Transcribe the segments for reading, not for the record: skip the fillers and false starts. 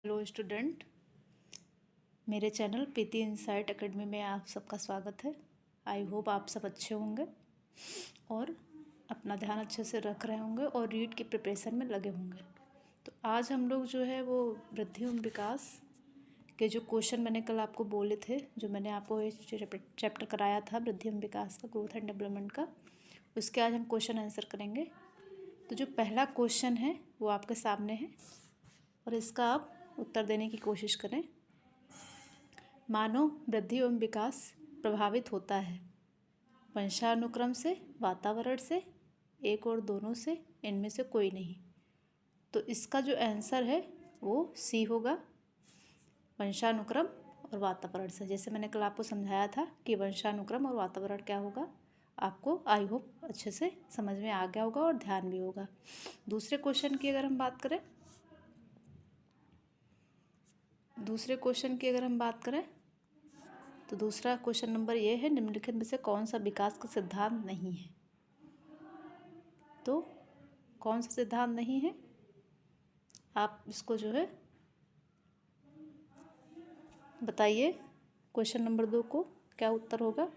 Hello student, मेरे channel प्रीति insight academy में आप सबका स्वागत है। आई होप आप सब अच्छे होंगे और अपना ध्यान अच्छे से रख रहे होंगे और रीड की प्रिपरेशन में लगे होंगे। तो आज हम लोग जो है वो वृद्धि एवं विकास के जो क्वेश्चन मैंने कल आपको बोले थे, जो मैंने आपको चैप्टर कराया था वृद्धि एवं विकास का, ग्रोथ एंड डेवलपमेंट का, उसके आज हम क्वेश्चन आंसर करेंगे। तो जो पहला क्वेश्चन है वो आपके सामने है और इसका आप उत्तर देने की कोशिश करें। मानव वृद्धि एवं विकास प्रभावित होता है वंशानुक्रम से, वातावरण से, एक और दोनों से, इनमें से कोई नहीं। तो इसका जो आंसर है वो सी होगा, वंशानुक्रम और वातावरण से। जैसे मैंने कल आपको समझाया था कि वंशानुक्रम और वातावरण क्या होगा, आपको आई होप अच्छे से समझ में आ गया होगा और ध्यान भी होगा। दूसरे क्वेश्चन की अगर हम बात करें तो दूसरा क्वेश्चन नंबर ये है, निम्नलिखित में से कौन सा विकास का सिद्धांत नहीं है। तो कौन सा सिद्धांत नहीं है, आप इसको जो है बताइए। क्वेश्चन नंबर 2 को क्या उत्तर होगा।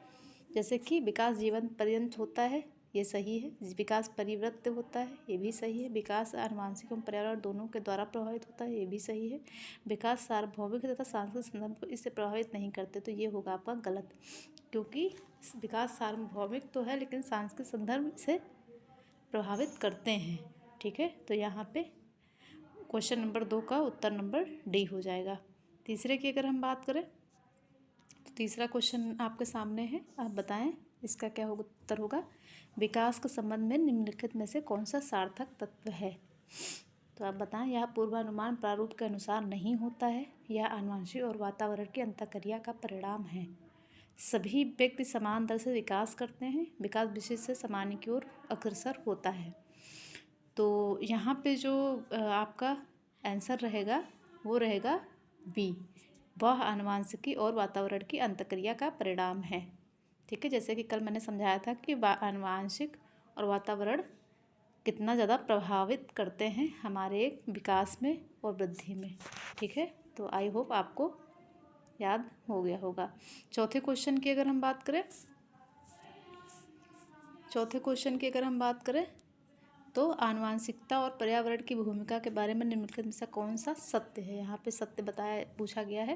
जैसे कि विकास जीवन पर्यंत होता है, ये सही है। विकास परिवृत्त होता है, ये भी सही है। विकास आनुवंशिक एवं पर्यावरण दोनों के द्वारा प्रभावित होता है, ये भी सही है। विकास सार्वभौमिक तथा सांस्कृतिक संदर्भ को इससे प्रभावित नहीं करते, तो ये होगा आपका गलत, क्योंकि विकास सार्वभौमिक तो है लेकिन सांस्कृतिक संदर्भ से प्रभावित करते हैं। ठीक है, तो यहाँ पे क्वेश्चन नंबर 2 का उत्तर नंबर डी हो जाएगा। तीसरे की अगर हम बात करें तो तीसरा क्वेश्चन आपके सामने है, आप बताएं इसका क्या होगा, उत्तर होगा। विकास के संबंध में निम्नलिखित में से कौन सा सार्थक तत्व है। तो आप बताएं, यह पूर्वानुमान प्रारूप के अनुसार नहीं होता है, यह आनुवंशिक और वातावरण की अंतःक्रिया का परिणाम है। सभी व्यक्ति समान दर से विकास करते हैं, विकास विशिष्ट से सामान्य की ओर अग्रसर होता है। तो यहाँ पे जो आपका आंसर रहेगा वो रहेगा बी, वह आनुवंशिकी और वातावरण की अंतःक्रिया का परिणाम है। ठीक है, जैसे कि कल मैंने समझाया था कि आनुवंशिक और वातावरण कितना ज़्यादा प्रभावित करते हैं हमारे विकास में और वृद्धि में। ठीक है, तो आई होप आपको याद हो गया होगा। चौथे क्वेश्चन की अगर हम बात करें तो आनुवंशिकता और पर्यावरण की भूमिका के बारे में निम्नलिखित में से कौन सा सत्य है। यहाँ पे सत्य पूछा गया है।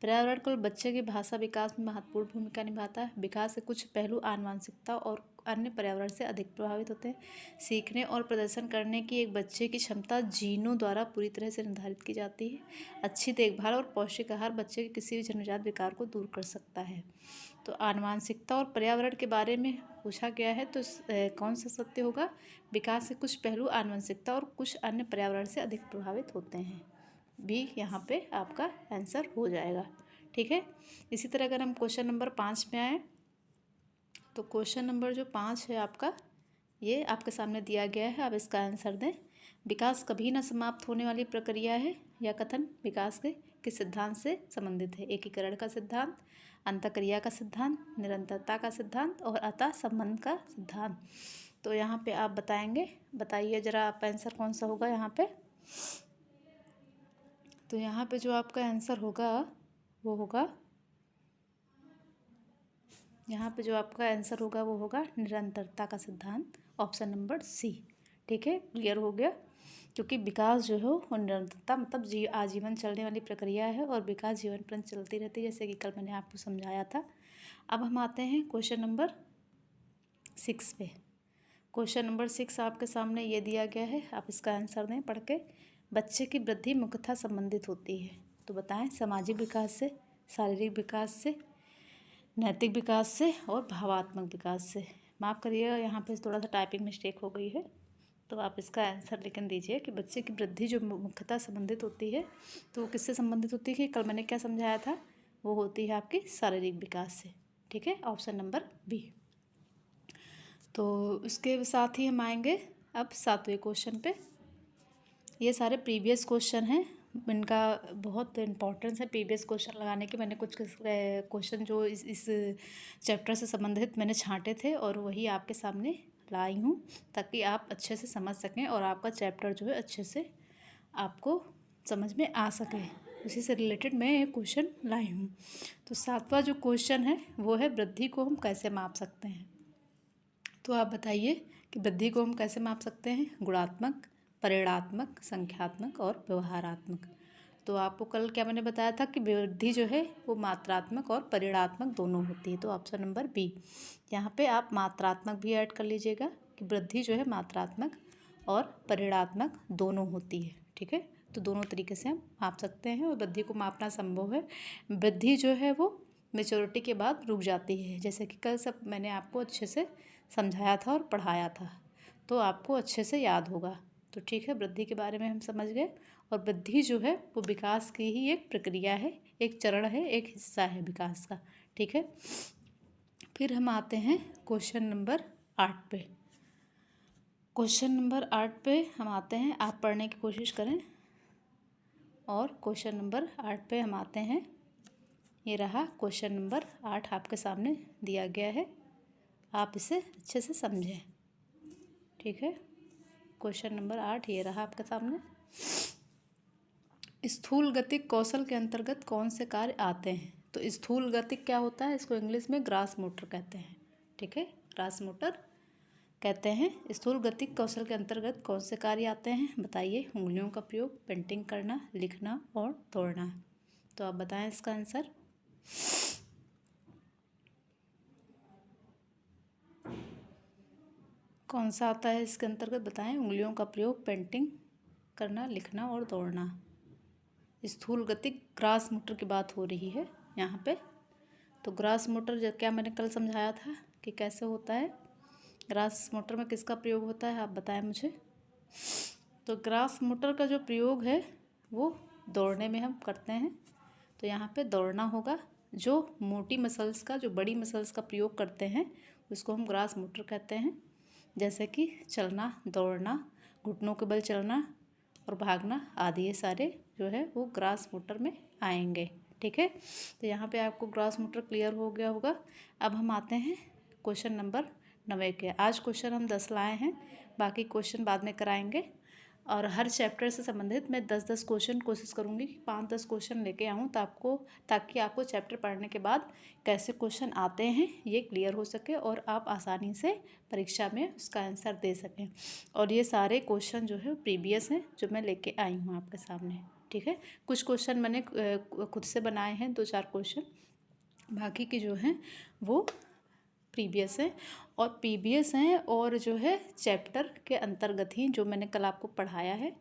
पर्यावरण केवल बच्चे की भाषा विकास में महत्वपूर्ण भूमिका निभाता है। विकास के कुछ पहलू आनुवंशिकता और अन्य पर्यावरण से अधिक प्रभावित होते हैं। सीखने और प्रदर्शन करने की एक बच्चे की क्षमता जीनों द्वारा पूरी तरह से निर्धारित की जाती है। अच्छी देखभाल और पौष्टिक आहार बच्चे के किसी भी जन्मजात विकार को दूर कर सकता है। तो आनुवंशिकता और पर्यावरण के बारे में पूछा गया है, तो कौन सा सत्य होगा। विकास के कुछ पहलू आनुवंशिकता और कुछ अन्य पर्यावरण से अधिक प्रभावित होते हैं, भी यहाँ पे आपका आंसर हो जाएगा। ठीक है, इसी तरह अगर हम क्वेश्चन नंबर 5 में आए तो क्वेश्चन नंबर जो 5 है आपका, ये आपके सामने दिया गया है, आप इसका आंसर दें। विकास कभी न समाप्त होने वाली प्रक्रिया है, यह कथन विकास के किस सिद्धांत से संबंधित है। एकीकरण का सिद्धांत, अंतःक्रिया का सिद्धांत, निरंतरता का सिद्धांत और अतः संबंध का सिद्धांत। तो यहाँ पे आप बताइए ज़रा आप आंसर कौन सा होगा यहाँ पे। तो यहाँ पे जो आपका आंसर होगा वो होगा, वो होगा निरंतरता का सिद्धांत, ऑप्शन नंबर सी। ठीक है, क्लियर हो गया, क्योंकि विकास जो है वो निरंतरता मतलब आजीवन चलने वाली प्रक्रिया है और विकास जीवन पर्यंत चलती रहती है, जैसे कि कल मैंने आपको समझाया था। अब हम आते हैं क्वेश्चन नंबर 6 पे। क्वेश्चन नंबर 6 आपके सामने ये दिया गया है, आप इसका आंसर दें पढ़ के। बच्चे की वृद्धि मुख्यतः संबंधित होती है, तो बताएं सामाजिक विकास से, शारीरिक विकास से, नैतिक विकास से और भावात्मक विकास से। माफ़ करिएगा, यहाँ पे थोड़ा सा टाइपिंग मिस्टेक हो गई है, तो आप इसका आंसर लिख दीजिए कि बच्चे की वृद्धि जो मुख्यतः संबंधित होती है, तो वो किससे संबंधित होती है, कल मैंने क्या समझाया था, वो होती है आपकी शारीरिक विकास से। ठीक है, ऑप्शन नंबर बी। तो इसके साथ ही हम आएंगे अब 7वें क्वेश्चन पे। ये सारे प्रीवियस क्वेश्चन हैं, इनका बहुत इम्पोर्टेंस है प्रीवियस क्वेश्चन लगाने के। मैंने कुछ क्वेश्चन जो इस चैप्टर से संबंधित मैंने छांटे थे और वही आपके सामने लाई हूँ, ताकि आप अच्छे से समझ सकें और आपका चैप्टर जो है अच्छे से आपको समझ में आ सके। उसी से रिलेटेड मैं एक क्वेश्चन लाई हूँ। तो 7वां जो क्वेश्चन है वो है वृद्धि को हम कैसे माप सकते हैं। तो आप बताइए कि वृद्धि को हम कैसे माप सकते हैं, गुणात्मक, परिमाणात्मक, संख्यात्मक और व्यवहारात्मक। तो आपको कल क्या मैंने बताया था कि वृद्धि जो है वो मात्रात्मक और परिमाणात्मक दोनों होती है। तो ऑप्शन नंबर बी, यहाँ पे आप मात्रात्मक भी ऐड कर लीजिएगा कि वृद्धि जो है मात्रात्मक और परिमाणात्मक दोनों होती है। ठीक है, तो दोनों तरीके से हम माप सकते हैं और वृद्धि को मापना संभव है। वृद्धि जो है वो मेच्योरिटी के बाद रुक जाती है, जैसे कि कल सब मैंने आपको अच्छे से समझाया था और पढ़ाया था, तो आपको अच्छे से याद होगा। तो ठीक है, वृद्धि के बारे में हम समझ गए। और वृद्धि जो है वो विकास की ही एक प्रक्रिया है, एक चरण है, एक हिस्सा है विकास का। ठीक है, फिर हम आते हैं क्वेश्चन नंबर 8 पे। क्वेश्चन नंबर 8 पे हम आते हैं, आप पढ़ने की कोशिश करें। और क्वेश्चन नंबर 8 पे हम आते हैं, ये रहा क्वेश्चन नंबर 8 आपके सामने दिया गया है, आप इसे अच्छे से समझें। ठीक है, क्वेश्चन नंबर 8 ये रहा आपके सामने। स्थूल गतिक कौशल के अंतर्गत कौन से कार्य आते हैं। तो स्थूल गतिक क्या होता है, इसको इंग्लिश में ग्रास मोटर कहते हैं। ठीक है, ग्रास मोटर कहते हैं। स्थूल गतिक कौशल के अंतर्गत कौन से कार्य आते हैं, बताइए। उंगलियों का प्रयोग, पेंटिंग करना, लिखना और दौड़ना। तो आप बताएं इसका आंसर। कौन सा आता है इसके अंतर्गत, बताएं। उंगलियों का प्रयोग, पेंटिंग करना, लिखना और दौड़ना। स्थूल गतिक ग्रास मोटर की बात हो रही है यहाँ पे। तो ग्रास मोटर क्या मैंने कल समझाया था कि कैसे होता है। ग्रास मोटर में किसका प्रयोग होता है, आप बताएं मुझे। तो ग्रास मोटर का जो प्रयोग है वो दौड़ने में हम करते हैं। तो यहाँ पे दौड़ना होगा। जो मोटी मसल्स का, जो बड़ी मसल्स का प्रयोग करते हैं उसको हम ग्रास मोटर कहते हैं। जैसे कि चलना, दौड़ना, घुटनों के बल चलना और भागना आदि, ये सारे जो है वो ग्रास मोटर में आएंगे। ठीक है, तो यहाँ पे आपको ग्रास मोटर क्लियर हो गया होगा। अब हम आते हैं क्वेश्चन नंबर 9 के। आज क्वेश्चन हम 10 लाए हैं, बाकी क्वेश्चन बाद में कराएंगे। और हर चैप्टर से संबंधित मैं 10-10 क्वेश्चन कोशिश करूँगी कि 5-10 क्वेश्चन लेके आऊँ, ताकि आपको चैप्टर पढ़ने के बाद कैसे क्वेश्चन आते हैं ये क्लियर हो सके और आप आसानी से परीक्षा में उसका आंसर दे सकें। और ये सारे क्वेश्चन जो है प्रीवियस हैं, जो मैं लेके आई हूँ आपके सामने। ठीक है, कुछ क्वेश्चन मैंने खुद से बनाए हैं, 2-4 क्वेश्चन, बाकी के जो हैं वो प्रीवियस हैं। और प्रीवियस हैं और जो है चैप्टर के अंतर्गत ही जो मैंने कल आपको पढ़ाया है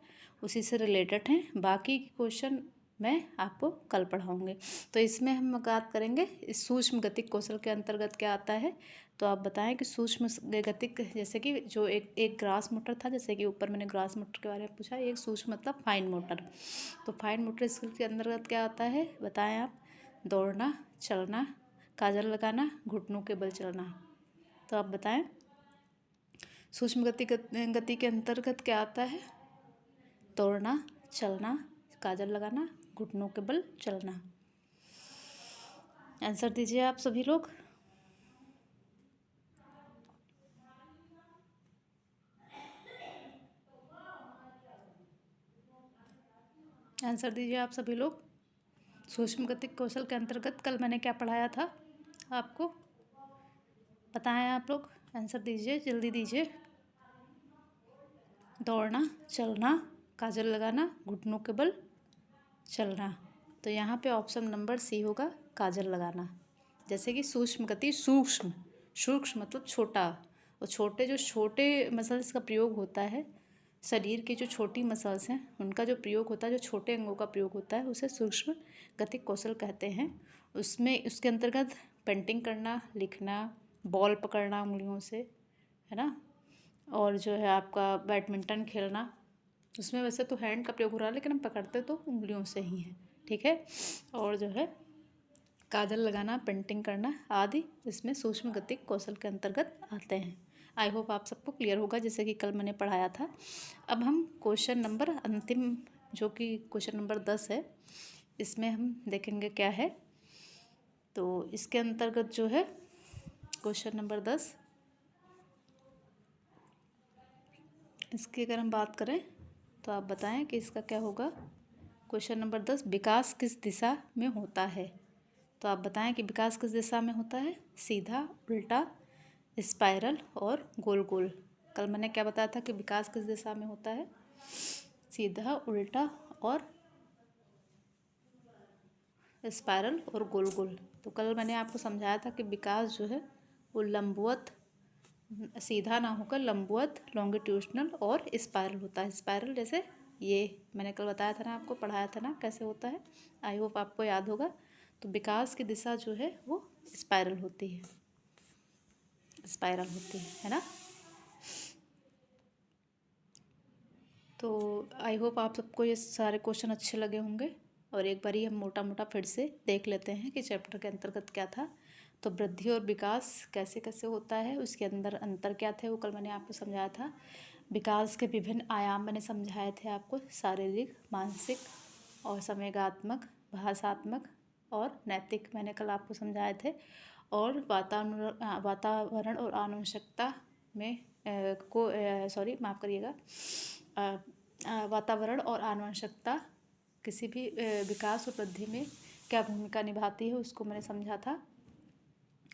उसी से रिलेटेड हैं। बाकी क्वेश्चन मैं आपको कल पढ़ाऊँगी। तो इसमें हम बात करेंगे इस सूक्ष्म गतिक कौशल के अंतर्गत क्या आता है। तो आप बताएं कि सूक्ष्म गतिक, जैसे कि जो एक ग्रास मोटर था, जैसे कि ऊपर मैंने ग्रास मोटर के बारे में पूछा, एक सूक्ष्म मतलब फाइन मोटर। तो फाइन मोटर स्किल के अंतर्गत क्या आता है, बताएं आप। दौड़ना, चलना, काजल लगाना, घुटनों के बल चलना। तो आप बताएं सूक्ष्म गति के अंतर्गत क्या आता है। दौड़ना, चलना, काजल लगाना, घुटनों के बल चलना। आंसर दीजिए आप सभी लोग। आंसर दीजिए आप सभी लोग। सूक्ष्म गतिक कौशल के अंतर्गत कल मैंने क्या पढ़ाया था आपको, बताएं आप लोग। आंसर दीजिए, जल्दी दीजिए। दौड़ना, चलना, काजल लगाना, घुटनों के बल चलना। तो यहाँ पे ऑप्शन नंबर सी होगा, काजल लगाना। जैसे कि सूक्ष्म गति, सूक्ष्म मतलब छोटा, और छोटे मसल्स का प्रयोग होता है। शरीर की जो छोटी मसल्स हैं उनका जो प्रयोग होता है, जो छोटे अंगों का प्रयोग होता है, उसे सूक्ष्म गतिक कौशल कहते हैं। उसके अंतर्गत पेंटिंग करना, लिखना, बॉल पकड़ना उंगलियों से, है ना, और जो है आपका बैडमिंटन खेलना, उसमें वैसे तो हैंड का प्रयोग हो रहा है लेकिन हम पकड़ते तो उंगलियों से ही हैं। ठीक है, और जो है काजल लगाना, पेंटिंग करना आदि इसमें सूक्ष्म गतिक कौशल के अंतर्गत आते हैं। आई होप आप सबको क्लियर होगा, जैसे कि कल मैंने पढ़ाया था। अब हम क्वेश्चन नंबर अंतिम, जो कि क्वेश्चन नंबर 10 है, इसमें हम देखेंगे क्या है। तो इसके अंतर्गत जो है क्वेश्चन नंबर 10, इसकी अगर हम बात करें तो आप बताएं कि इसका क्या होगा। क्वेश्चन नंबर 10, विकास किस दिशा में होता है? तो आप बताएं कि विकास किस दिशा में होता है? सीधा, उल्टा, स्पाइरल और गोल गोल। कल मैंने क्या बताया था कि विकास किस दिशा में होता है? सीधा, उल्टा और स्पाइरल और गोल गोल। तो कल मैंने आपको समझाया था कि विकास जो है वो लंबवत, सीधा ना होकर लंबवत, लॉन्गिट्यूशनल और स्पाइरल होता है। स्पाइरल जैसे ये मैंने कल बताया था ना, आपको पढ़ाया था ना कैसे होता है, आई होप आपको याद होगा। तो विकास की दिशा जो है वो स्पाइरल होती है, स्पाइरल होती है ना। तो आई होप आप सबको ये सारे क्वेश्चन अच्छे लगे होंगे। और एक बार ही हम मोटा मोटा फिर से देख लेते हैं कि चैप्टर के अंतर्गत क्या था। तो वृद्धि और विकास कैसे कैसे होता है, उसके अंदर अंतर क्या थे, वो कल मैंने आपको समझाया था। विकास के विभिन्न आयाम मैंने समझाए थे आपको, शारीरिक, मानसिक और संवेगात्मक, भाषात्मक और नैतिक, मैंने कल आपको समझाए थे। और वातावरण और आनुवंशिकता में माफ़ करिएगा, वातावरण और आनुवंशिकता किसी भी विकास और वृद्धि में क्या भूमिका निभाती है उसको मैंने समझा था।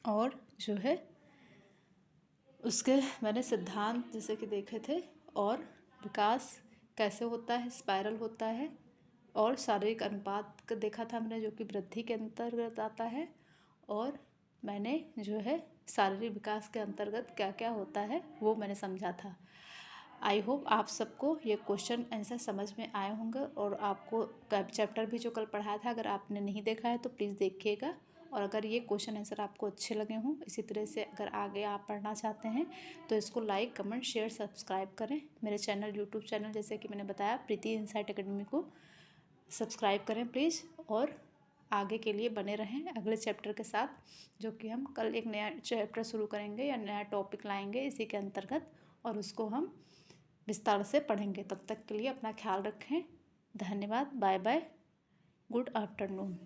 और जो है उसके मैंने सिद्धांत जैसे कि देखे थे। और विकास कैसे होता है, स्पाइरल होता है। और शारीरिक अनुपात का देखा था मैंने, जो कि वृद्धि के अंतर्गत आता है। और मैंने जो है शारीरिक विकास के अंतर्गत क्या क्या होता है वो मैंने समझा था। आई होप आप सबको ये क्वेश्चन आंसर समझ में आए होंगे। और आपको चैप्टर भी जो कल पढ़ाया था, अगर आपने नहीं देखा है तो प्लीज़ देखिएगा। और अगर ये क्वेश्चन आंसर आपको अच्छे लगे हों, इसी तरह से अगर आगे आप पढ़ना चाहते हैं तो इसको लाइक, कमेंट, शेयर, सब्सक्राइब करें। मेरे चैनल, यूट्यूब चैनल जैसे कि मैंने बताया, प्रीति इनसाइट एकेडमी को सब्सक्राइब करें प्लीज़। और आगे के लिए बने रहें अगले चैप्टर के साथ, जो कि हम कल एक नया चैप्टर शुरू करेंगे या नया टॉपिक लाएंगे इसी के अंतर्गत, और उसको हम विस्तार से पढ़ेंगे। तब तक के लिए अपना ख्याल रखें। धन्यवाद। Bye bye. Good afternoon.